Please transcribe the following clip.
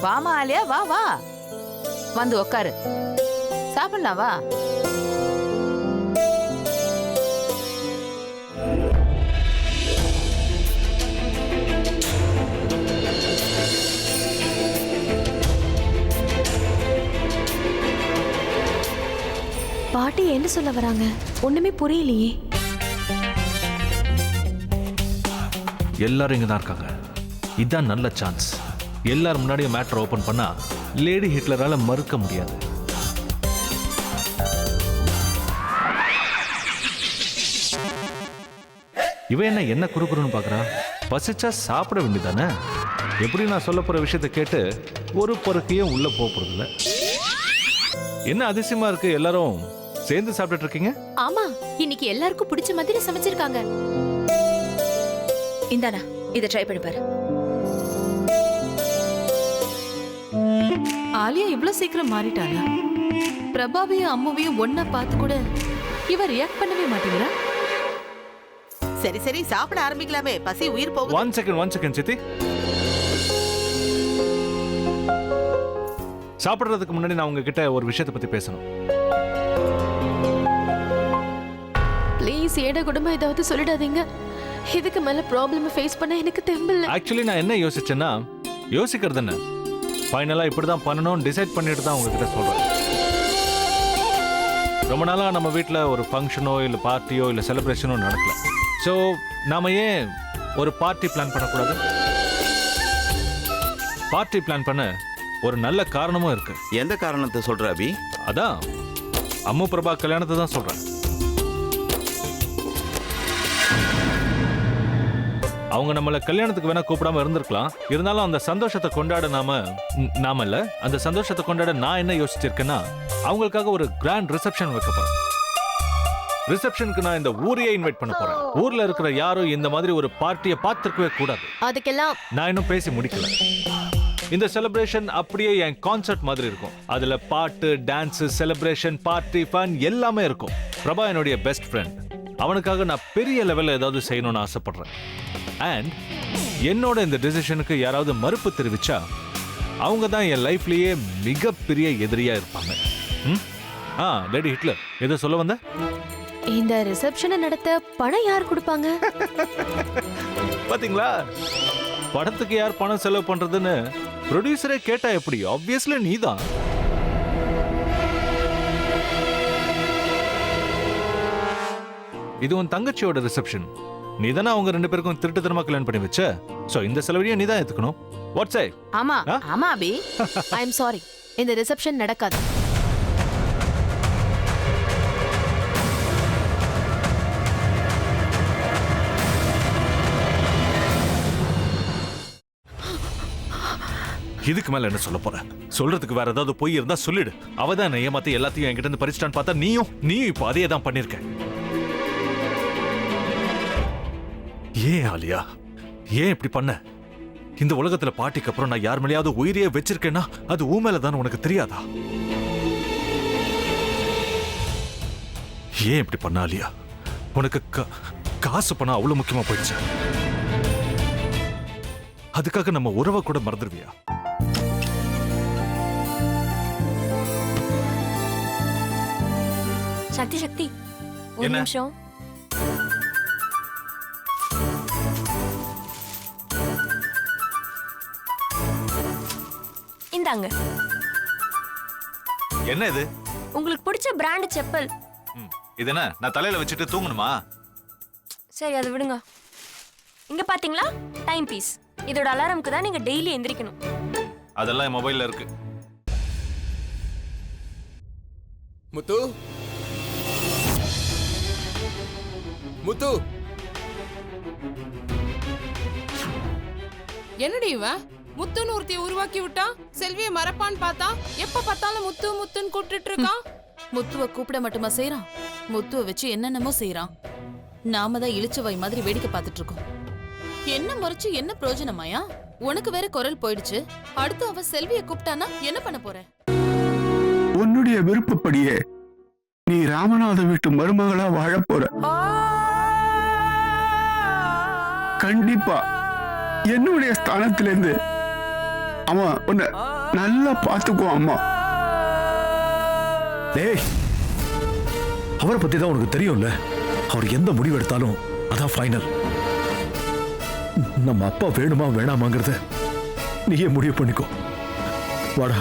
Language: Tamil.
வாமா ஆலியா, வா வா, வந்து உக்காரு, சாப்பிடலாம் வா. பாட்டி என்ன சொல்ல வராங்க? ஒண்ணுமே புரியலையே. எல்லாரும் இங்க தான் இருக்காங்க. இதான் நல்ல சான்ஸ். எல்லாரும் முன்னாடியே மேட்டர் ஓபன் பண்ணா லேடி ஹிட்லரால மறுக்க முடியாது. இவன் என்ன குறுகுறுன்னு பாக்குறா? பசிச்சா சாப்பிட வேண்டியதானே? எப்படி நான் சொல்ல போற விஷயத்தை கேட்டு ஒரு பொறுக்கையும் உள்ள போறது இல்ல. என்ன அதிசயமா இருக்கு, எல்லாரும் சேர்ந்து சாப்பிட்டு இருக்கீங்க? ஆமா, இன்னைக்கு எல்லாருக்கும் பிடிச்ச மாதிரி சமைச்சிருக்காங்க. இந்தாடா, இதை ட்ரை பண்ணி பாரு. ஆலியா இவ்வளவு சீக்கிரம் மாறிட்டாளா? பிரபாவையும் அம்மாவையும் ஒன்னா பார்த்து கூட இவ ரியாக்ட் பண்ணவே மாட்டேங்கிறா. சரி சரி, சாப்பிட ஆரம்பிக்கலாமே, பசி உயிர் போகுது. ஒன் செகண்ட் சித்தி. சாப்பிடுறதுக்கு முன்னாடி நான் உங்ககிட்ட ஒரு விஷயத்தை பத்தி பேசணும். ப்ளீஸ் ஏட குடும்பம் ஏதாவது சொல்லிடாதீங்க. இதுக்கு மேல ப்ராப்ளம் ஃபேஸ் பண்ண எனக்கு தெம்பல. ஆக்சுவலி நான் என்ன யோசிச்சேன்னா, யோசிக்கிறது என்ன, ஃபைனலா இப்படிதான் பண்ணணும்னு டிசைட் பண்ணிட்டு தான் உங்ககிட்ட சொல்றேன். ரொம்ப நாளா நம்ம வீட்டில் ஒரு ஃபங்க்ஷனோ இல்லை பார்ட்டியோ இல்லை செலிப்ரேஷனோ நடக்கல. ஸோ நாம ஏன் ஒரு பார்ட்டி பிளான் பண்ணக்கூடாது? பார்ட்டி பிளான் பண்ண ஒரு நல்ல காரணமும் இருக்கு. எந்த காரணத்தை சொல்ற அபி? அதான் அம்மு பிரபா கல்யாணத்தை தான் சொல்றேன். அவங்க நம்மள கல்யாணத்துக்கு வேணா கூப்பிடாம இருந்திருக்கலாம். இருந்தாலும் அந்த சந்தோஷத்தை கொண்டாட நாம இல்ல, அந்த சந்தோஷத்தை கொண்டாட நான் என்ன யோசிச்சிருக்கேன்னா, அவங்களுக்காக ஒரு கிராண்ட் ரிசப்ஷன் வைக்க போறேன். ரிசப்ஷனுக்கு நான் இந்த ஊரையே இன்வைட் பண்ண போறேன். ஊர்ல இருக்கிற யாரும் இந்த மாதிரி ஒரு பார்ட்டியை பார்த்திருக்கவே கூடாது. அதுக்கெல்லாம் நான் இன்னும் பேசி முடிக்கல. இந்த செலிப்ரேஷன் அப்படியே என் கான்சர்ட் மாதிரி இருக்கும். அதுல பாட்டு, டான்ஸ், செலிப்ரேஷன், பார்ட்டி, ஃபன் எல்லாமே இருக்கும். பிரபா என்னுடைய பெஸ்ட் ஃப்ரெண்ட். அவனுக்காக நான் பெரிய லெவல்ல ஏதாவது செய்யணும்னு ஆசைப்படுறேன். அண்ட் என்னோட இந்த டிசிஷனுக்கு யாராவது மறுப்பு தெரிவிச்சா அவங்க தான் என் லைஃப்லயே மிகப்பெரிய எதிரியா இருப்பாங்க. லேடி ஹிட்லர், எதை சொல்ல வந்த? இந்த ரிசப்ஷனை நடத்த பணம் யார் கொடுப்பாங்க? பாத்தீங்களா, படத்துக்கு யார் பணம் செலவு பண்றதுன்னு ப்ரொடியூசரே கேட்டா எப்படி? ஆப்வியஸ்லி நீதான். இது உன் தங்கச்சியோட ரிசப்ஷன். நீ தானே அவங்க ரெண்டு பேருக்கும் திருட்டுத்தனமா கல்யாணம் பண்ணி வச்ச. சோ இந்த செலவழியை நீ தான் ஏத்துக்கணும். வாட்ஸ் ஐ? ஆமா ஆமா அபி, ஐ எம் சாரி, இந்த ரிசப்ஷன் நடக்காது. இதுக்கு மேல என்ன சொல்ல போற? சொல்றதுக்கு வேற ஏதாவது போய் இருந்தா சொல்லிடு. அவதான் என்ன ஏமாத்தி எல்லாத்தையும் என்கிட்ட இருந்து பறிச்சிட்டான்னு பார்த்தா நீயும் இப்போ அதே தான் பண்ணிருக்க. ஏன் ஆலியா, ஏன் இப்படி பண்ண? இந்த உலகத்துல பாட்டிக்கு அப்புறம் நான் யார் மேலேயாவது உயிரியே வச்சிருக்கேன்னா அது ஊ மேலதான், உனக்கு தெரியாதா? ஏன் இப்படி பண்ண ஆலியா? உனக்கு காசு பணம் அவ்வளவு முக்கியமா போயிடுச்சு. அதுக்காக நம்ம உறவை கூட மறந்துடுவியா? சக்தி சக்தி, ஒரு நிமிஷம். இந்தாங்க. என்ன இது? உங்களுக்கு பிடிச்ச பிராண்ட் செப்பல். இது என்ன, நான் தலையில வச்சுட்டு தூங்கணுமா? சரி, அதை விடுங்க. இங்க பாத்தீங்களா, டைம் பீஸ். இதோட அலாரம்க்கு தான் நீங்க டெய்லி எந்திரிக்கணும். அதெல்லாம் என் மொபைல்ல இருக்கு. முத்து, முத்து, என்னடி இவன் முத்துன்னு ஒருத்தைய உருவாக்கி விட்டான். செல்வியை மறப்பான்னு பார்த்தா எப்ப பார்த்தாலும் முத்து முத்துன்னு கூப்பிட்டு இருக்கான். முத்துவை கூப்பிட மட்டுமா செய்யறான், முத்துவை வச்சு என்னென்னமோ செய்யறான். நாம தான் இழிச்சவை மாதிரி வேடிக்கை பார்த்துட்டு இருக்கோம். என்ன முறைச்சு என்ன பிரயோஜனமாயா? உனக்கு வேற குரல் போயிடுச்சு. அடுத்து அவ செல்வியை கூப்பிட்டானா என்ன பண்ண போற? உன்னுடைய விருப்பப்படியே நீ ராமநாத வீட்டு மருமகளா வாழ போற. கண்டிப்பா என்னுடைய ஸ்தானத்திலிருந்து அவன் உன்னை நல்லா பார்த்துக்குவான் அம்மா. டேய், அவரை பத்தி தான் உனக்கு தெரியும்ல. அவர் எந்த முடிவு எடுத்தாலும் அதான் ஃபைனல். நம்ம அப்பா வேணுமா வேணாமாங்கிறத நீயே முடிவு பண்ணிக்கோ. வாடா.